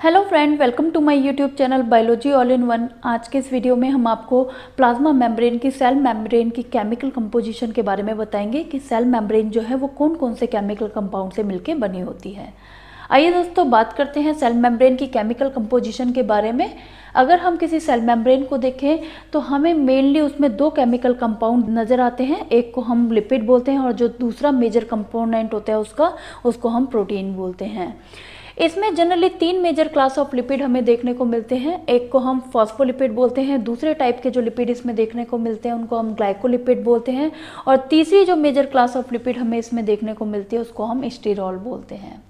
Hello friend, welcome to my YouTube channel biology all in one. आज के इस video में हम आपको प्लाज्मा मेम्ब्रेन की सेल मेम्ब्रेन की केमिकल कंपोजिशन के बारे में बताएंगे कि सेल मेम्ब्रेन जो है वो कौन कौन से केमिकल कंपाउंड से मिलकर बनी होती है। आइए दोस्तों बात करते हैं सेल मेम्ब्रेन की केमिकल कंपोजिशन के बारे में। अगर हम किसी सेल मेम्ब्रेन को देखें तो हमें मेनली उसमें दो केमिकल कंपाउंड नज़र आते हैं। एक को हम लिपिड बोलते हैं और जो दूसरा मेजर कंपोनेंट होता है उसको हम प्रोटीन बोलते हैं। इसमें जनरली तीन मेजर क्लास ऑफ लिपिड हमें देखने को मिलते हैं। एक को हम फॉस्फोलिपिड बोलते हैं, दूसरे टाइप के जो लिपिड इसमें देखने को मिलते हैं उनको हम ग्लाइकोलिपिड बोलते हैं, और तीसरी जो मेजर क्लास ऑफ लिपिड हमें इसमें देखने को मिलती है उसको हम स्टीरॉल बोलते हैं।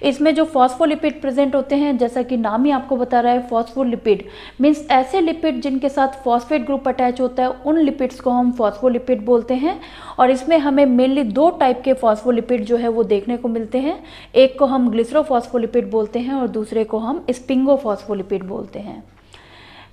इसमें जो फॉस्फोलिपिड प्रेजेंट होते हैं, जैसा कि नाम ही आपको बता रहा है, फॉस्फोलिपिड मीन्स ऐसे लिपिड जिनके साथ फॉस्फेट ग्रुप अटैच होता है, उन लिपिड्स को हम फॉस्फोलिपिड बोलते हैं। और इसमें हमें मेनली दो टाइप के फॉस्फोलिपिड जो है वो देखने को मिलते हैं। एक को हम ग्लिसरोफॉस्फोलिपिड बोलते हैं और दूसरे को हम स्पिंगोफॉस्फोलिपिड बोलते हैं।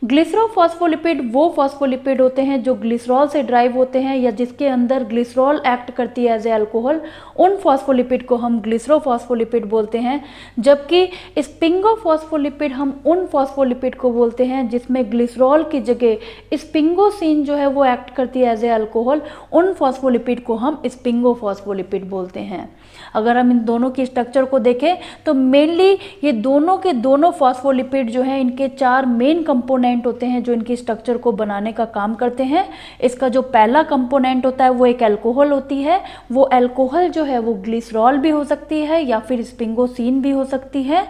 ग्लिसरोफॉस्फोलिपिड वो फॉस्फोलिपिड होते हैं जो ग्लिसरॉल से ड्राइव होते हैं या जिसके अंदर ग्लिसरॉल एक्ट करती है एज ए अल्कोहल, उन फॉस्फोलिपिड को हम ग्लिसरोफॉस्फोलिपिड बोलते हैं। जबकि स्पिंगोफॉस्फोलिपिड हम उन फॉस्फोलिपिड को बोलते हैं जिसमें ग्लिसरॉल की जगह स्पिंगोसिन जो है वो एक्ट करती है एज ए अल्कोहल, उन फॉस्फोलिपिड को हम स्पिंगोफॉस्फोलिपिड बोलते हैं। अगर हम इन दोनों की स्ट्रक्चर को देखें तो मेनली ये दोनों के दोनों फॉस्फोलिपिड जो हैं इनके चार मेन कंपोनेंट होते हैं जो इनकी स्ट्रक्चर को बनाने का काम करते हैं। इसका जो पहला कंपोनेंट होता है वो एक अल्कोहल होती है। वो अल्कोहल जो है वो ग्लिसरॉल भी हो सकती है या फिर स्पिंगोसिन भी हो सकती है।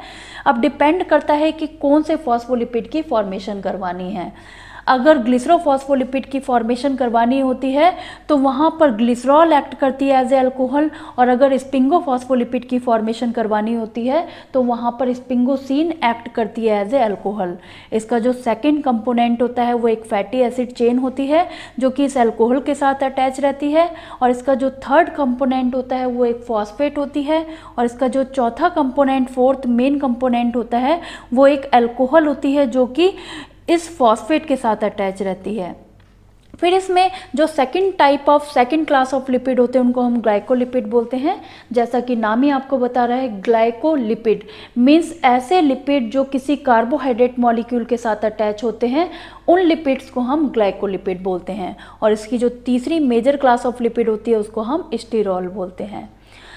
अब डिपेंड करता है कि कौन से फॉस्फोलिपिड की फॉर्मेशन करवानी है। अगर ग्लिसरोफॉस्फोलिपिड की फॉर्मेशन करवानी होती है तो वहाँ पर ग्लिसरॉल एक्ट करती है एज ए अल्कोहल, और अगर स्पिंगोफॉस्फोलिपिड की फॉर्मेशन करवानी होती है तो वहाँ पर स्पिंगोसिन एक्ट करती है एज ए अल्कोहल। इसका जो सेकंड कंपोनेंट होता है वो एक फैटी एसिड चेन होती है जो कि इस अल्कोहल के साथ अटैच रहती है, और इसका जो थर्ड कंपोनेंट होता है वो एक फॉस्फेट होती है, और इसका जो चौथा कंपोनेंट, फोर्थ मेन कंपोनेंट होता है वो एक अल्कोहल होती है जो कि इस फॉस्फेट के साथ अटैच रहती है। फिर इसमें जो सेकंड क्लास ऑफ लिपिड होते हैं उनको हम ग्लाइकोलिपिड बोलते हैं। जैसा कि नाम ही आपको बता रहा है, ग्लाइकोलिपिड मीन्स ऐसे लिपिड जो किसी कार्बोहाइड्रेट मॉलिक्यूल के साथ अटैच होते हैं, उन लिपिड्स को हम ग्लाइकोलिपिड बोलते हैं। और इसकी जो तीसरी मेजर क्लास ऑफ लिपिड होती है उसको हम स्टीरॉल बोलते हैं।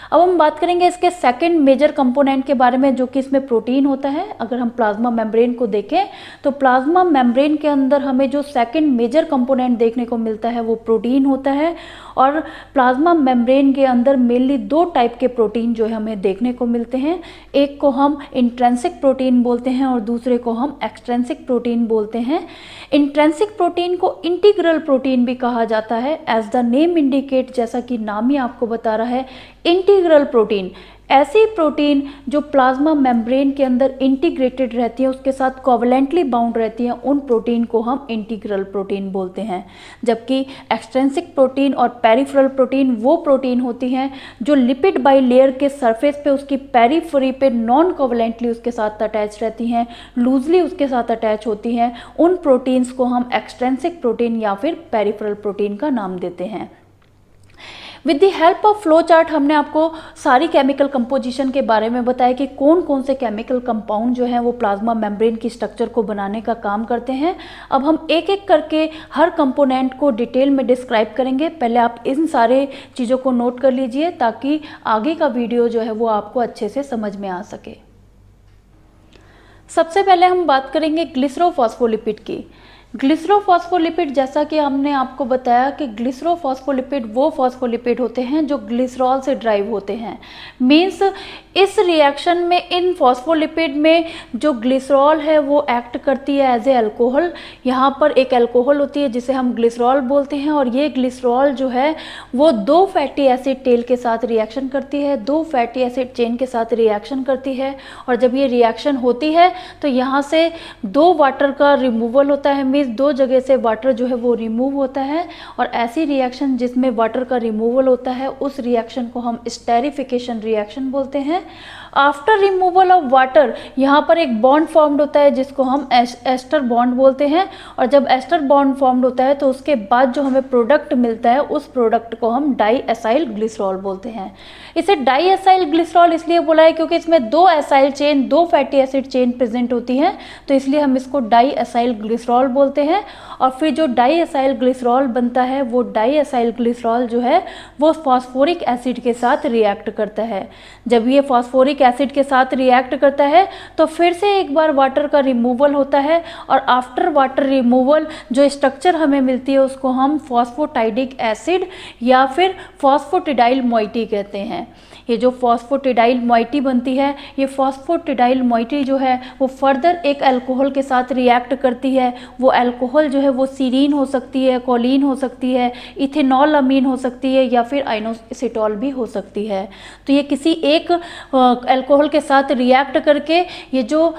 अब हम बात करेंगे इसके सेकंड मेजर कंपोनेंट के बारे में जो कि इसमें प्रोटीन होता है। अगर हम प्लाज्मा मेम्ब्रेन को देखें तो प्लाज्मा मेम्ब्रेन के अंदर हमें जो सेकंड मेजर कंपोनेंट देखने को मिलता है वो प्रोटीन होता है। और प्लाज्मा मेम्ब्रेन के अंदर मेनली दो टाइप के प्रोटीन जो है हमें देखने को मिलते हैं। एक को हम इंट्रिंसिक प्रोटीन बोलते हैं और दूसरे को हम एक्सट्रिंसिक प्रोटीन बोलते हैं। इंट्रिंसिक प्रोटीन को इंटीग्रल प्रोटीन भी कहा जाता है। एज द नेम इंडिकेट, जैसा कि नाम ही आपको बता रहा है, इंटीग्रल प्रोटीन ऐसी प्रोटीन जो प्लाज्मा मेम्ब्रेन के अंदर इंटीग्रेटेड रहती है, उसके साथ कोवलेंटली बाउंड रहती हैं, उन प्रोटीन को हम इंटीग्रल प्रोटीन बोलते हैं। जबकि एक्सट्रिंसिक प्रोटीन और पेरिफेरल प्रोटीन वो प्रोटीन होती हैं जो लिपिड बाई लेयर के सरफेस पे उसकी पेरिफेरी पे नॉन कोवलेंटली उसके साथ अटैच रहती हैं, लूजली उसके साथ अटैच होती हैं। उन प्रोटीन्स को हम एक्सट्रिंसिक प्रोटीन या फिर पेरिफेरल प्रोटीन का नाम देते हैं। With the help of flow chart हमने आपको सारी केमिकल कंपोजिशन के बारे में बताया कि कौन कौन से केमिकल कंपाउंड जो हैं वो प्लाज्मा मेम्ब्रेन की स्ट्रक्चर को बनाने का काम करते हैं। अब हम एक एक करके हर कंपोनेंट को डिटेल में डिस्क्राइब करेंगे। पहले आप इन सारे चीज़ों को नोट कर लीजिए ताकि आगे का वीडियो जो है वो आपको अच्छे से समझ में आ सके। सबसे पहले हम बात करेंगे ग्लिसरोफॉस्फोलिपिड की। ग्लिसरोफॉस्फोलिपिड, जैसा कि हमने आपको बताया कि ग्लिसरोफॉस्फोलिपिड वो फॉस्फोलिपिड होते हैं जो ग्लिसरॉल से ड्राइव होते हैं। मीन्स इस रिएक्शन में इन फॉस्फोलिपिड में जो ग्लिसरॉल है वो एक्ट करती है एज ए अल्कोहल। यहाँ पर एक अल्कोहल होती है जिसे हम ग्लिसरॉल बोलते हैं, और ये ग्लिसरॉल जो है वो दो फैटी एसिड टेल के साथ रिएक्शन करती है, दो फैटी एसिड चेन के साथ रिएक्शन करती है। और जब ये रिएक्शन होती है तो यहाँ से दो वाटर का रिमूवल होता है, मीन्स दो जगह से वाटर जो है वो रिमूव होता है, और ऐसी रिएक्शन जिसमें वाटर का रिमूवल होता है उस रिएक्शन को हम स्टेरिफिकेशन रिएक्शन बोलते हैं। आफ्टर रिमूवल ऑफ वाटर यहाँ पर एक बॉन्ड फॉर्म्ड होता है जिसको हम एस्टर बॉन्ड बोलते हैं, और जब एस्टर बॉन्ड फॉर्म्ड होता है तो उसके बाद जो हमें प्रोडक्ट मिलता है उस प्रोडक्ट को हम डाई एसाइल ग्लिसरॉल बोलते हैं। इसे डाई एसाइल ग्लिसरॉल इसलिए बोला है क्योंकि इसमें दो एसाइल चेन, दो फैटी एसिड चेन प्रेजेंट होती हैं, तो इसलिए हम इसको डाई एसाइल ग्लिसरॉल बोलते हैं। और फिर जो डाई एसाइल ग्लिसरॉल बनता है वो डाई एसाइल ग्लिसरॉल जो है वो फास्फोरिक एसिड के साथ रिएक्ट करता है। जब ये फास्फोरिक एसिड के साथ रिएक्ट करता है तो फिर से एक बार वाटर का रिमूवल होता है, और आफ्टर वाटर रिमूवल जो स्ट्रक्चर हमें मिलती है उसको हम फॉस्फोटाइडिक एसिड या फिर फॉस्फोटिडाइल मोइटी कहते हैं। ये जो फॉस्फोटिडाइल मोइटी बनती है, ये फॉस्फोटिडाइल मोइटी जो है वो फर्दर एक अल्कोहल के साथ रिएक्ट करती है। वो अल्कोहल जो है वो सीरीन हो सकती है, कोलिन हो सकती है, इथेनॉल अमीन हो सकती है, या फिर आइनोसिटॉल भी हो सकती है। तो ये किसी एक अल्कोहल के साथ रिएक्ट करके ये जो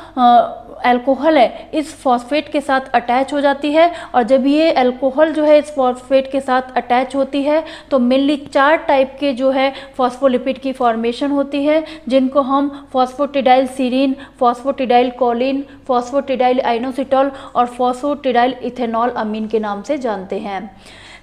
अल्कोहल है इस फॉस्फेट के साथ अटैच हो जाती है, और जब ये अल्कोहल जो है इस फॉस्फेट के साथ अटैच होती है तो मेनली 4 टाइप के जो है फॉस्फोलिपिड की फॉर्मेशन होती है, जिनको हम फॉस्फोटिडाइल सीरीन, फॉस्फोटिडाइल कोलिन, फॉस्फोटिडाइल आइनोसिटॉल और फॉस्फोटिडाइल इथेनॉल अमीन के नाम से जानते हैं।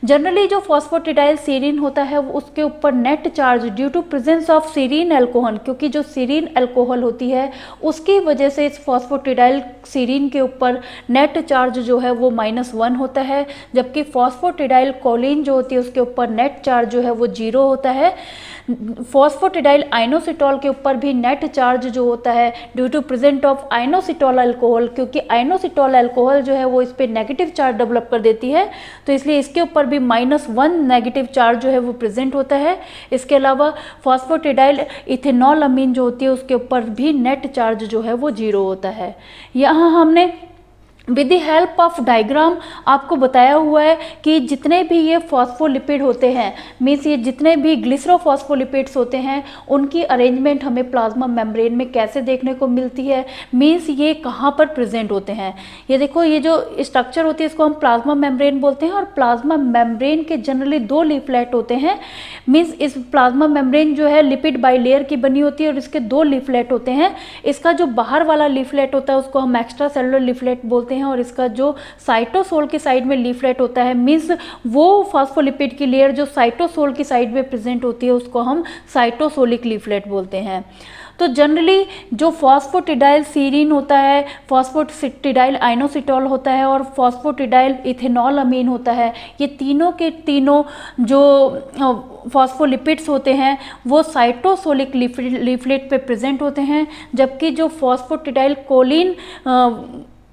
जनरली जो फॉस्फोटिडाइल सीरीन होता है वो उसके ऊपर net charge due to presence of serine alcohol, क्योंकि जो सीरीन अल्कोहल होती है उसकी वजह से इस फॉस्फोटिडाइल सीरीन के ऊपर नेट चार्ज जो है वो -1 होता है, जबकि फॉस्फोटिडाइल कोलिन जो होती है उसके ऊपर नेट चार्ज जो है वो 0 होता है। फॉस्फोटिडाइल आइनोसिटॉल के ऊपर भी नेट चार्ज जो होता है due to present of inositol alcohol, क्योंकि आइनोसिटॉल अल्कोहल जो है वो इस पर नेगेटिव चार्ज डेवलप कर देती है, तो इसलिए इसके ऊपर भी -1 नेगेटिव चार्ज जो है वो प्रेजेंट होता है। इसके अलावा फॉस्फोटिडाइल इथेनॉल अमीन जो होती है उसके ऊपर भी नेट चार्ज जो है वो 0 होता है। यहाँ हमने with the help of diagram आपको बताया हुआ है कि जितने भी ये फॉस्फोलिपिड होते हैं, मीन्स ये जितने भी ग्लिसरोफॉस्फोलिपिड्स होते हैं उनकी अरेंजमेंट हमें प्लाज्मा मेम्ब्रेन में कैसे देखने को मिलती है, मीन्स ये कहाँ पर प्रेजेंट होते हैं। ये देखो, ये जो स्ट्रक्चर होती है इसको हम प्लाज्मा मेम्ब्रेन बोलते हैं, और प्लाज्मा मेम्ब्रेन के जनरली 2 लीफलेट होते हैं। मीन्स इस प्लाज्मा मेम्ब्रेन जो है लिपिड बाइलेयर की बनी होती है और इसके 2 लीफलेट होते हैं। इसका जो बाहर वाला लीफलेट होता है उसको हम एक्स्ट्रा सेलुलर लीफलेट बोलते हैं, और इसका जो साइटोसोल की साइड में लीफलेट होता है, मीन्स वो फॉस्फोलिपिड की लेयर जो साइटोसोल की साइड में प्रेजेंट होती है उसको हम साइटोसोलिक लीफलेट बोलते हैं। तो जनरली जो फॉस्फोटिडाइल सीरीन होता है, फॉस्फोटिडाइल आइनोसिटॉल होता है और फॉस्फोटिडाइल इथेनॉल अमीन होता है, ये तीनों के तीनों जो फॉस्फोलिपिड्स होते हैं वो साइटोसोलिक लीफलेट पे प्रेजेंट होते हैं, जबकि जो फॉस्फोटिडाइल कोलिन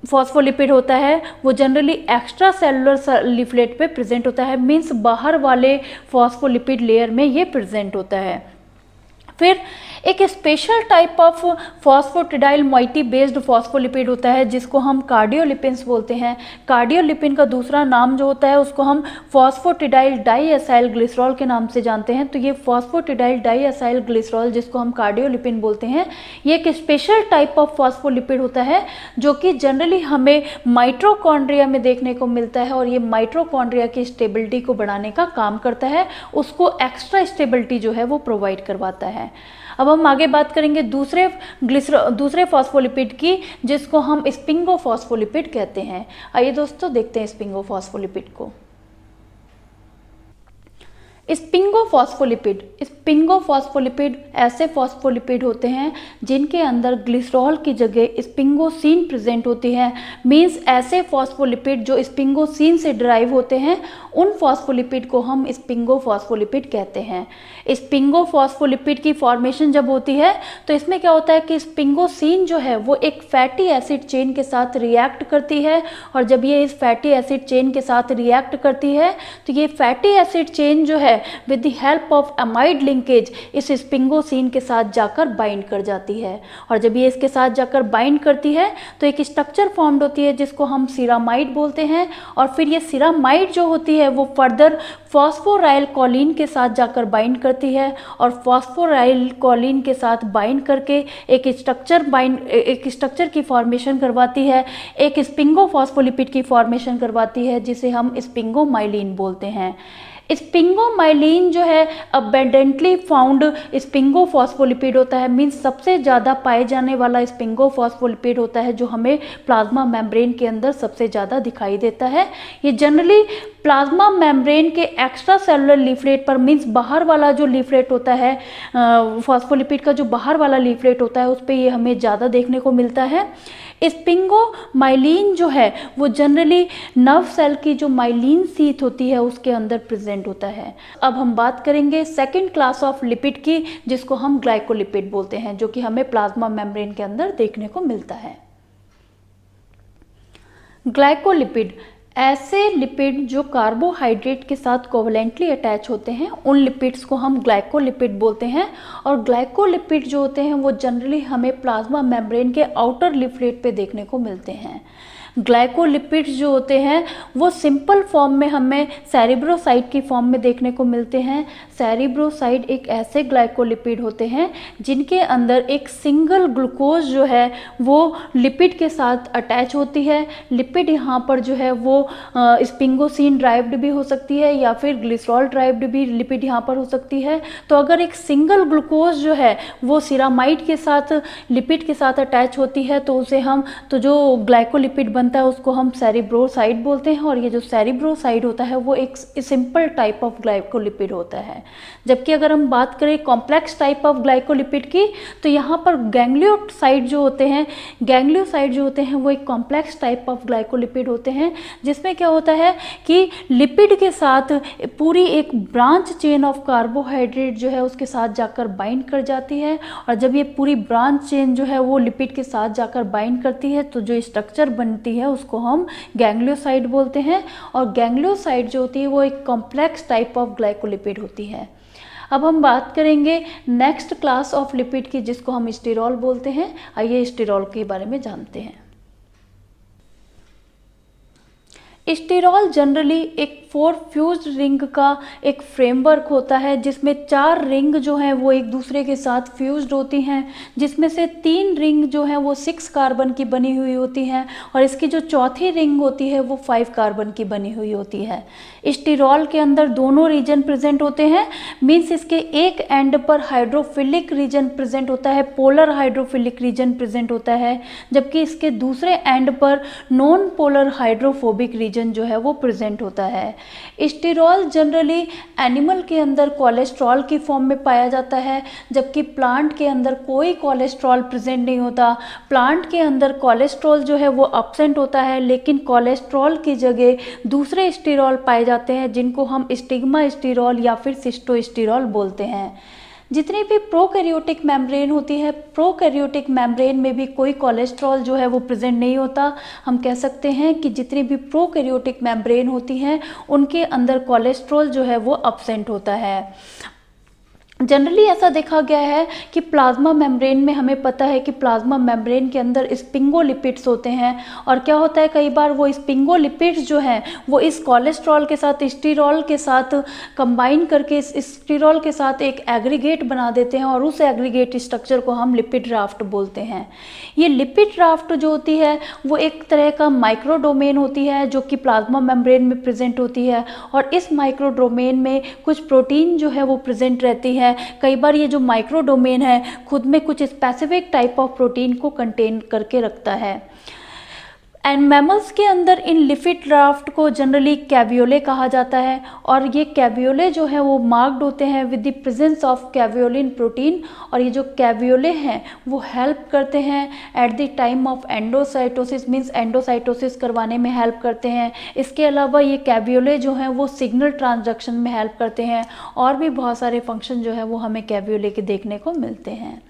फॉस्फोलिपिड होता है वो जनरली एक्स्ट्रा सेलुलर लीफलेट पे प्रेजेंट होता है, मीन्स बाहर वाले फॉस्फोलिपिड लेयर में ये प्रेजेंट होता है। फिर एक special type of phosphatidyl moiety based phospholipid होता है जिसको हम कार्डियोलिपिन्स बोलते हैं। कार्डियोलिपिन का दूसरा नाम जो होता है उसको हम फॉस्फोटिडाइल डाईएसाइल ग्लिसरॉल के नाम से जानते हैं। तो ये फॉस्फोटिडाइल डाईएसाइल ग्लिसरॉल जिसको हम कार्डियोलिपिन बोलते हैं, ये एक स्पेशल टाइप ऑफ फॉस्फोलिपिड होता है जो कि जनरली हमें माइटोकॉन्ड्रिया में देखने को मिलता है, और ये माइटोकॉन्ड्रिया की स्टेबिलिटी को बढ़ाने का काम करता है, उसको एक्स्ट्रा स्टेबिलिटी जो है वो प्रोवाइड करवाता है। अब हम आगे बात करेंगे दूसरे फॉस्फोलिपिड की जिसको हम स्पिंगोफॉस्फोलिपिड कहते हैं। आइए दोस्तों देखते हैं स्पिंगोफॉस्फोलिपिड को। स्पिंगोफॉस्फोलिपिड ऐसे फॉस्फोलिपिड होते हैं जिनके अंदर ग्लिसरॉल की जगह स्पिंगोसिन प्रेजेंट होती है। मींस ऐसे फॉस्फोलिपिड जो स्पिंगोसिन से ड्राइव होते हैं उन फॉस्फोलिपिड को हम स्पिंगोफॉस्फोलिपिड कहते हैं। स्पिंगोफॉस्फोलिपिड की फॉर्मेशन जब होती है तो इसमें क्या होता है कि स्पिंगोसिन जो है वो एक फैटी एसिड चेन के साथ रिएक्ट करती है, और जब ये इस फैटी एसिड चेन के साथ रिएक्ट करती है तो ये फैटी एसिड चेन जो है with the help of amide linkage इस स्पिंगोसिन के साथ जाकर बाइंड कर जाती है। और जब ये इसके साथ जाकर बाइंड करती है तो एक स्ट्रक्चर फॉर्म्ड होती है जिसको हम सिरामाइड बोलते हैं। और फिर ये सिरामाइड जो होती है वो फर्दर फॉस्फोराइल कॉलिन के साथ जाकर बाइंड करती है और फॉस्फोराइल कॉलिन के साथ बाइंड करके एक स्ट्रक्चर की फॉर्मेशन करवाती है, एक स्पिंगोफॉस्फोलिपिड की फॉर्मेशन करवाती है जिसे हम स्पिंगोमाइलिन बोलते हैं। स्पिंगोमाइलिन जो है अबेंडेंटली फाउंड स्पिंगोफॉस्फोलिपिड होता है, मीन्स सबसे ज़्यादा पाए जाने वाला स्पिंगोफॉस्फोलिपिड होता है जो हमें प्लाज्मा मेम्ब्रेन के अंदर सबसे ज़्यादा दिखाई देता है। ये जनरली प्लाज्मा मेम्ब्रेन के एक्स्ट्रा सेलुलर लीफलेट पर, मीन्स बाहर वाला जो लीफलेट होता है फॉस्फोलिपिड का जो बाहर वाला लीफलेट होता है उस पर ये हमें ज़्यादा देखने को मिलता है। स्पिंगोमाइलिन जो है वो जनरली नर्व सेल की जो माइलिन शीथ होती है उसके अंदर प्रेजेंट होता है। अब हम बात करेंगे सेकंड क्लास ऑफ लिपिड की जिसको हम ग्लाइकोलिपिड बोलते हैं, जो कि हमें प्लाज्मा मेम्ब्रेन के अंदर देखने को मिलता है। ग्लाइकोलिपिड ऐसे लिपिड जो कार्बोहाइड्रेट के साथ कोवलेंटली अटैच होते हैं उन लिपिड्स को हम ग्लाइकोलिपिड बोलते हैं। और ग्लाइकोलिपिड जो होते हैं वो जनरली हमें प्लाज्मा मेम्ब्रेन के आउटर लीफलेट पे देखने को मिलते हैं। ग्लाइकोलिपिड्स जो होते हैं वो सिंपल फॉर्म में हमें सेरिब्रोसाइड की फॉर्म में देखने को मिलते हैं। सेरिब्रोसाइड एक ऐसे ग्लाइकोलिपिड होते हैं जिनके अंदर एक सिंगल ग्लूकोज जो है वो लिपिड के साथ अटैच होती है। लिपिड यहाँ पर जो है वो स्पिंगोसिन ड्राइव्ड भी हो सकती है या फिर ग्लिसरॉल ड्राइव्ड भी लिपिड यहाँ पर हो सकती है। तो अगर एक सिंगल ग्लूकोज जो है वो सिरामाइड के साथ लिपिड के साथ अटैच होती है तो उसे हम जो ग्लाइकोलिपिड बनता है उसको हम सेरिब्रोसाइड बोलते हैं। और ये जो सेरिब्रोसाइड होता है वो एक सिंपल टाइप ऑफ ग्लाइकोलिपिड होता है। जबकि अगर हम बात करें कॉम्प्लेक्स टाइप ऑफ ग्लाइकोलिपिड की तो यहाँ पर गैंग्लियोसाइड जो होते हैं वो एक कॉम्प्लेक्स टाइप ऑफ ग्लाइकोलिपिड होते हैं जिसमें क्या होता है कि लिपिड के साथ पूरी एक ब्रांच चेन ऑफ कार्बोहाइड्रेट जो है उसके साथ जाकर बाइंड कर जाती है। और जब ये पूरी ब्रांच चेन जो है वो लिपिड के साथ जाकर बाइंड करती है तो जो स्ट्रक्चर बनती है उसको हम गैंग्लियोसाइड बोलते हैं। और गैंग्लियोसाइड जो होती है वो एक कॉम्प्लेक्स टाइप ऑफ ग्लाइकोलिपिड होती है। अब हम बात करेंगे नेक्स्ट क्लास ऑफ लिपिड की जिसको हम स्टीरॉल बोलते हैं। आइए स्टीरॉल के बारे में जानते हैं। स्टीरॉल जनरली एक 4 फ्यूज्ड रिंग का एक फ्रेमवर्क होता है जिसमें 4 रिंग जो हैं वो एक दूसरे के साथ फ्यूज्ड होती हैं, जिसमें से 3 रिंग जो हैं वो 6 कार्बन की बनी हुई होती हैं और इसकी जो चौथी रिंग होती है वो 5 कार्बन की बनी हुई होती है। स्टीरॉल के अंदर दोनों रीजन प्रेजेंट होते हैं, मीन्स इसके एक एंड पर हाइड्रोफिलिक रीजन प्रेजेंट होता है, पोलर हाइड्रोफिलिक रीजन प्रेजेंट होता है, जबकि इसके दूसरे एंड पर नॉन पोलर हाइड्रोफोबिक रीजन जो है वो प्रेजेंट होता है। स्टीरॉल जनरली एनिमल के अंदर कोलेस्ट्रॉल की फॉर्म में पाया जाता है, जबकि प्लांट के अंदर कोई कोलेस्ट्रॉल प्रेजेंट नहीं होता। प्लांट के अंदर कोलेस्ट्रॉल जो है वो एब्सेंट होता है, लेकिन कोलेस्ट्रॉल की जगह दूसरे स्टीरॉल पाए जाते हैं जिनको हम स्टिग्मा स्टीरॉल या फिर सिस्टोस्टीरॉल बोलते हैं। जितनी भी प्रोकैरियोटिक मेम्ब्रेन होती है, प्रोकैरियोटिक मेम्ब्रेन में भी कोई कोलेस्ट्रॉल जो है वो प्रेजेंट नहीं होता। हम कह सकते हैं कि जितनी भी प्रोकैरियोटिक मेम्ब्रेन होती हैं उनके अंदर कोलेस्ट्रॉल जो है वो एब्सेंट होता है। जनरली ऐसा देखा गया है कि प्लाज्मा मेम्ब्रेन में हमें पता है कि प्लाज्मा मेम्ब्रेन के अंदर स्पिंगोलिपिड्स होते हैं और क्या होता है कई बार वो स्पिंगोलिपिड्स जो हैं वो इस कोलेस्ट्रॉल के साथ स्टीरॉल के साथ कंबाइन करके इस स्टीरॉल के साथ एक एग्रीगेट बना देते हैं और उस एग्रीगेट स्ट्रक्चर को हम लिपिड राफ्ट बोलते हैं। ये लिपिड राफ्ट जो होती है वो एक तरह का माइक्रो डोमेन होती है जो कि प्लाज्मा मेम्ब्रेन में प्रेजेंट होती है और इस माइक्रो डोमेन में कुछ प्रोटीन जो है वो प्रेजेंट रहती है। कई बार ये जो माइक्रो डोमेन है खुद में कुछ स्पेसिफिक टाइप ऑफ प्रोटीन को कंटेन करके रखता है। एंड मैमल्स के अंदर इन लिपिड राफ्ट को जनरली कैवियोले कहा जाता है और ये कैवियोले जो है वो मार्क्ड होते हैं with the presence of caveolin protein. और ये जो कैवियोले हैं वो हेल्प करते हैं at the time of endocytosis, means endocytosis करवाने में हेल्प करते हैं। इसके अलावा ये कैवियोले जो हैं वो सिग्नल ट्रांसडक्शन में हेल्प करते हैं और भी बहुत सारे फंक्शन जो है वो हमें कैवियोले के देखने को मिलते हैं।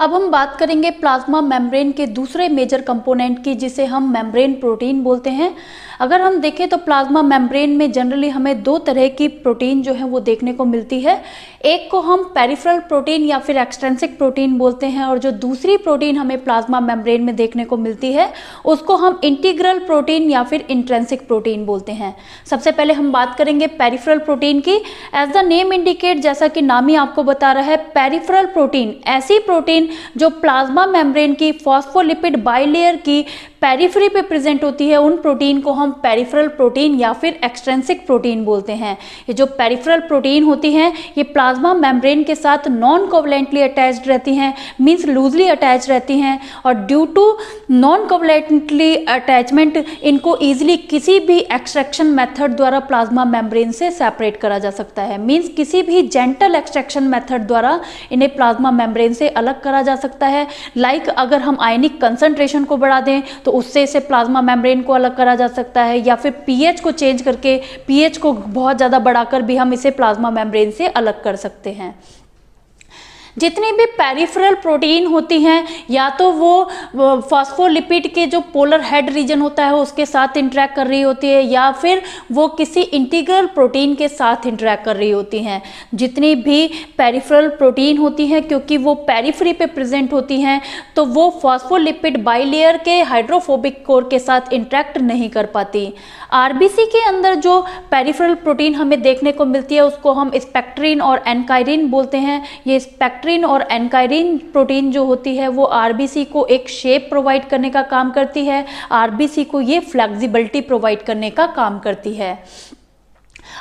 अब हम बात करेंगे प्लाज्मा मेम्ब्रेन के दूसरे मेजर कंपोनेंट की, जिसे हम मेम्ब्रेन प्रोटीन बोलते हैं। अगर हम देखें तो प्लाज्मा मेम्ब्रेन में जनरली हमें दो तरह की प्रोटीन जो है वो देखने को मिलती है। एक को हम पेरिफेरल प्रोटीन या फिर एक्सट्रिंसिक प्रोटीन बोलते हैं, और जो दूसरी प्रोटीन हमें प्लाज्मा मेम्ब्रेन में देखने को मिलती है उसको हम इंटीग्रल प्रोटीन या फिर इंट्रिंसिक प्रोटीन बोलते हैं। सबसे पहले हम बात करेंगे पेरिफेरल प्रोटीन की। एज द नेम इंडिकेट, जैसा कि नाम ही आपको बता रहा है, पेरिफेरल प्रोटीन ऐसी प्रोटीन जो प्लाज्मा मेम्ब्रेन की फॉस्फोलिपिड बाइलेयर की पेरिफेरी पे प्रेजेंट होती है, उन प्रोटीन को हम पेरिफेरल प्रोटीन या फिर एक्सट्रिंसिक प्रोटीन बोलते हैं। ये जो पेरिफेरल प्रोटीन होती हैं ये प्लाज्मा मेम्ब्रेन के साथ नॉन कोवलेंटली अटैच्ड रहती हैं, मींस लूजली अटैच रहती हैं, और due to non covalently attachment इनको ईजिली किसी भी एक्सट्रैक्शन मेथड द्वारा प्लाज्मा मेम्ब्रेन से सेपरेट करा जा सकता है। मींस किसी भी जेंटल एक्सट्रैक्शन मेथड द्वारा इन्हें प्लाज्मा मेम्ब्रेन से अलग करा जा सकता है। लाइक अगर हम आयनिक कंसंट्रेशन को बढ़ा दें तो उससे इसे प्लाज्मा मेम्ब्रेन को अलग करा जा सकता है, या फिर पीएच को चेंज करके पीएच को बहुत ज़्यादा बढ़ाकर भी हम इसे प्लाज्मा मेम्ब्रेन से अलग कर सकते हैं। जितनी भी पेरिफेरल प्रोटीन होती हैं या तो वो फॉस्फोलिपिड के जो पोलर हेड रीजन होता है उसके साथ इंटरेक्ट कर रही होती है, या फिर वो किसी इंटीग्रल प्रोटीन के साथ इंटरेक्ट कर रही होती हैं। जितनी भी पेरिफेरल प्रोटीन होती हैं क्योंकि वो पेरिफेरी पे प्रेजेंट होती हैं तो वो फॉस्फोलिपिड बाइलेयर के हाइड्रोफोबिक कोर के साथ इंटरेक्ट नहीं कर पाती। आरबीसी के अंदर जो पेरिफेरल प्रोटीन हमें देखने को मिलती है उसको हम स्पेक्ट्रिन और एनकाइरिन बोलते हैं। ये स्पेक्ट्रिन और एनकाइरिन प्रोटीन जो होती है वो आरबीसी को एक शेप प्रोवाइड करने का काम करती है, आरबीसी को ये फ्लेक्सिबिलिटी प्रोवाइड करने का काम करती है।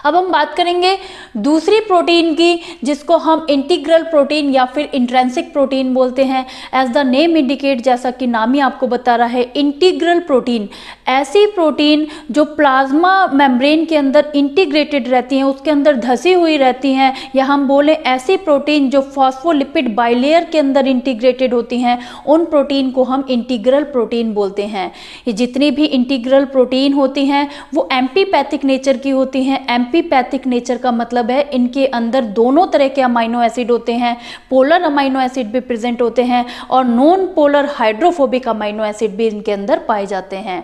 अब हम बात करेंगे दूसरी प्रोटीन की, जिसको हम इंटीग्रल प्रोटीन या फिर इंट्रिंसिक प्रोटीन बोलते हैं। एज द नेम इंडिकेट, जैसा कि नाम ही आपको बता रहा है, इंटीग्रल प्रोटीन ऐसी प्रोटीन जो प्लाज्मा मेम्ब्रेन के अंदर इंटीग्रेटेड रहती हैं, उसके अंदर धसी हुई रहती हैं, या हम बोले ऐसी प्रोटीन जो फॉस्फोलिपिड बाइलेयर के अंदर इंटीग्रेटेड होती हैं, उन प्रोटीन को हम इंटीग्रल प्रोटीन बोलते हैं। ये जितनी भी इंटीग्रल प्रोटीन होती हैं वो एम्पीपैथिक नेचर की होती हैं। एम्पीपैथिक नेचर का मतलब है इनके अंदर दोनों तरह के अमाइनो एसिड होते हैं, पोलर अमाइनो एसिड भी प्रेजेंट होते हैं और non polar hydrophobic amino acid भी इनके अंदर पाए जाते हैं।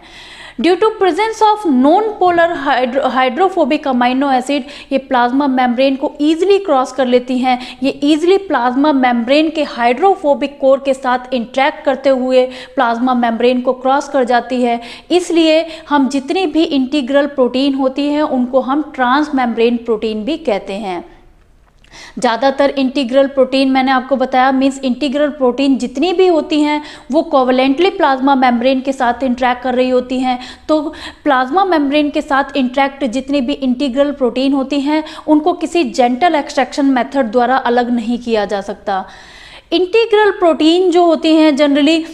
Due to presence of non polar hydrophobic amino acid ये प्लाज्मा मेम्ब्रेन को ईजिली क्रॉस कर लेती हैं। ये ईजिली प्लाज्मा मेम्ब्रेन के हाइड्रोफोबिक कोर के साथ इंटरेक्ट करते हुए प्लाज्मा मेम्ब्रेन को क्रॉस कर जाती है। इसलिए हम जितनी भी इंटीग्रल प्रोटीन होती हैं उनको हम ट्रांस मेम्ब्रेन प्रोटीन भी कहते हैं। ज़्यादातर इंटीग्रल प्रोटीन मैंने आपको बताया, मीन्स इंटीग्रल प्रोटीन जितनी भी होती हैं वो कोवलेंटली प्लाज्मा मेम्ब्रेन के साथ इंटरेक्ट कर रही होती हैं। तो प्लाज्मा मेम्ब्रेन के साथ इंटरेक्ट जितनी भी इंटीग्रल प्रोटीन होती हैं उनको किसी जेंटल एक्सट्रैक्शन मेथड द्वारा अलग नहीं किया जा सकता। इंटीग्रल प्रोटीन जो होती हैं जनरली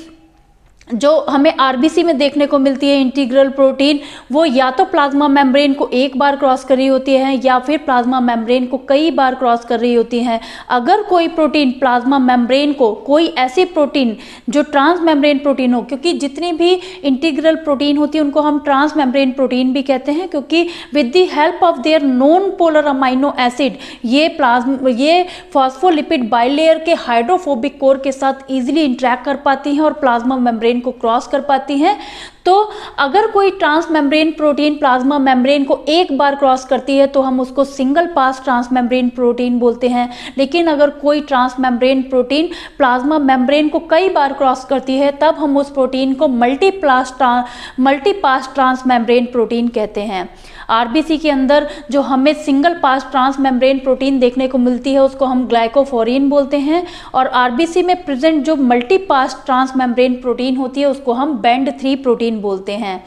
जो हमें आरबीसी में देखने को मिलती है, इंटीग्रल प्रोटीन वो या तो प्लाज्मा मेम्ब्रेन को एक बार क्रॉस कर रही होती है या फिर प्लाज्मा मेम्ब्रेन को कई बार क्रॉस कर रही होती हैं। अगर कोई प्रोटीन प्लाज्मा मेम्ब्रेन को, कोई ऐसी प्रोटीन जो ट्रांस मेम्ब्रेन प्रोटीन हो, क्योंकि जितनी भी इंटीग्रल प्रोटीन होती है उनको हम ट्रांस मेम्ब्रेन प्रोटीन भी कहते हैं, क्योंकि with the help of their non polar amino acid ये फॉस्फोलिपिड बाइलेयर के हाइड्रोफोबिक कोर के साथ ईजिली इंटरेक्ट कर पाती हैं और प्लाज्मा मेम्ब्रेन को क्रॉस कर पाती हैं। तो अगर कोई trans membrane protein plasma membrane को एक बार क्रॉस करती है तो हम उसको single pass trans membrane protein बोलते हैं। लेकिन अगर कोई trans membrane protein plasma membrane को कई बार क्रॉस करती है तब हम उस प्रोटीन को मल्टीपास ट्रांस मेम्ब्रेन प्रोटीन कहते हैं। आरबीसी के अंदर जो हमें single pass trans membrane protein देखने को मिलती है उसको हम ग्लाइकोफोरिन बोलते हैं, और आरबीसी में प्रेजेंट जो मल्टीपास ट्रांस मेम्ब्रेन प्रोटीन होती है उसको हम बैंड 3 प्रोटीन बोलते हैं।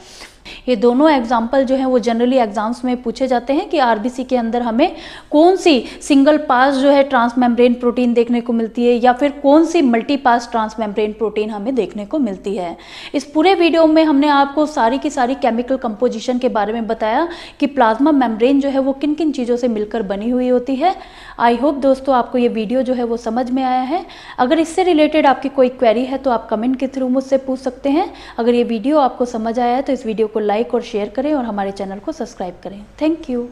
ये दोनों एग्जाम्पल जो हैं वो जनरली एग्जाम्स में पूछे जाते हैं कि आरबीसी के अंदर हमें कौन सी सिंगल पास जो है ट्रांस मेम्ब्रेन प्रोटीन देखने को मिलती है या फिर कौन सी multi pass trans membrane protein हमें देखने को मिलती है। इस पूरे वीडियो में हमने आपको सारी की सारी केमिकल कंपोजिशन के बारे में बताया कि प्लाज्मा मेम्ब्रेन जो है वो किन किन चीज़ों से मिलकर बनी हुई होती है। आई होप दोस्तों आपको ये वीडियो जो है वो समझ में आया है। अगर इससे रिलेटेड आपकी कोई क्वेरी है तो आप कमेंट के थ्रू मुझसे पूछ सकते हैं। अगर ये वीडियो आपको समझ आया है तो इस वीडियो को लाइक और शेयर करें और हमारे चैनल को सब्सक्राइब करें। Thank you.